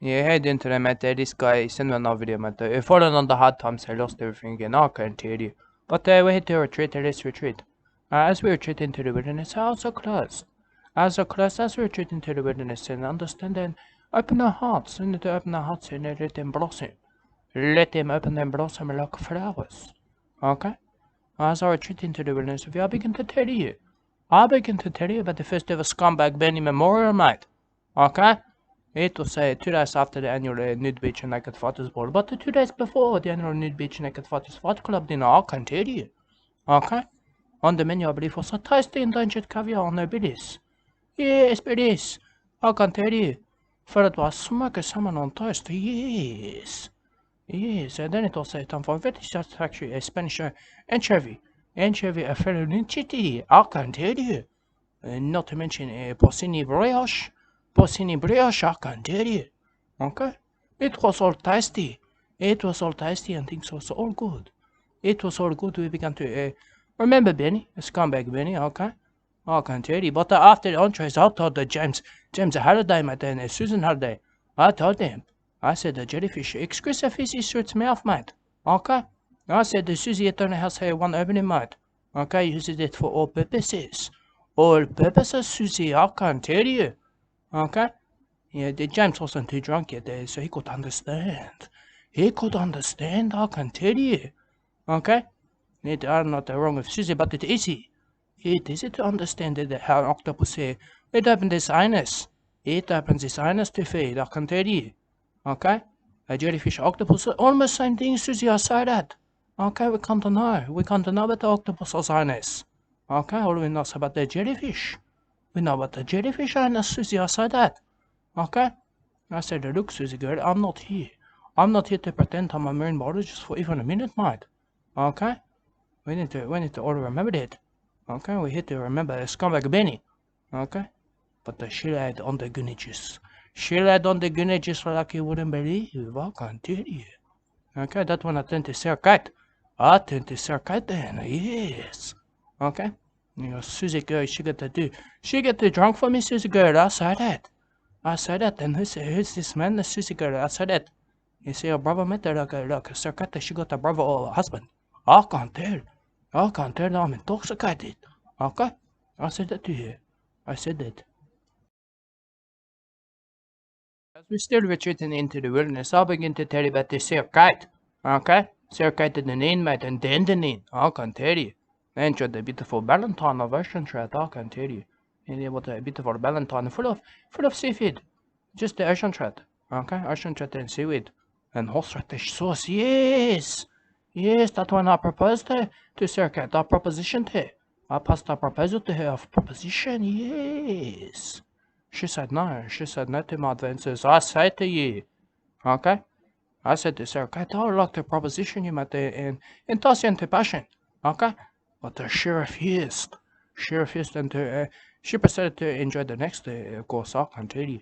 Yeah, head into the matter. This guy sent me another video, matter. If falling on the hard times, I lost everything again. I can't tell you. But we had to retreat. Let's retreat. As we retreat into the wilderness, also close. As we retreat into the wilderness and understand and open our hearts. We need to open our hearts and let them blossom. Let them open and blossom like flowers. Okay? As I retreat into the wilderness, I begin to tell you. I begin to tell you about the first ever scumbag Benny Memorial, mate. Okay? It was 2 days after the annual Nude Beach and Naked Fighters Ball, but 2 days before the annual Nude Beach and Naked Fighters Fight Club dinner, I can tell you. Okay? On the menu, I believe, was a tasty endangered caviar on the Billy's. Yes, Billy's. I can tell you. Followed by smoky salmon on toast. Yes. Yes, and then it was time for very satisfactory Spanish anchovy. Anchovy, a fellow chitty. I can tell you. Not to mention porcini brioche. Porcini brioche, I can tell you. Okay? It was all tasty. It was all tasty and things was all good. It was all good. We began to remember Benny, a scumbag Benny, okay? I can tell you. But after the entrees, I told James Halliday, mate, and Susan Halliday. I told them. I said the jellyfish exclusive fishes through its mouth, mate. Okay? I said the Susie Eternal has one opening, mate. Okay, uses it for all purposes. All purposes, Susie, I can tell you. Okay? Yeah, the James wasn't too drunk yet, so he could understand. He could understand, I can tell you. Okay? It are not wrong with Susie, but it is easy. It is easy to understand that how an octopus say, it opens its anus. It opens its anus to feed, I can tell you. Okay? A jellyfish octopus, almost same thing, Susie, I say that. Okay, we can't know. We can't know about the octopus's anus. Okay, all we know is about the jellyfish. We know about the jellyfish anus, Susie, I say that. Okay? I said, look, Susie girl, I'm not here. I'm not here to pretend I'm a marine biologist for even a minute, mate. Okay? We need to all remember that. Okay? We need to remember scumbag Benny. Okay? But she lied on the gunnages. She lied on the gunnages like you wouldn't believe. I can tell you. Okay? That one I turned to Sir Kite. I turned to Sir Kite then. Yes. Okay? You know, Susie girl, she got too drunk for me, Susie girl. I saw that. I said that, and who's this man, the Susie girl? I said that. You see, a brother met her, look, Sir Kata, she got a brother or a husband. I can't tell. I can't tell, I'm intoxicated. Okay? I said that to you. I said that. As we're still retreating into the wilderness, I'll begin to tell you about the Sir Kite. Okay? Sir Kite and the Neen, mate, and then the Neen. I can tell you. They enjoyed the beautiful Valentine of Ocean Trout, I can tell you. And it was a beautiful Valentine full of seafood. Just the ocean trout. Okay? Ocean trout and seaweed. And horseradish sauce. Yes! Yes, that one I proposed to Sir Cat. I propositioned her. I passed a proposal to her of proposition. Yes. She said no. She said no to my advances. I say to you. Okay? I said to Sir Cat, I would like to proposition you, mate, and toss you into passion. Okay? But she refused. She refused and she proceeded to enjoy the next course, I can tell you.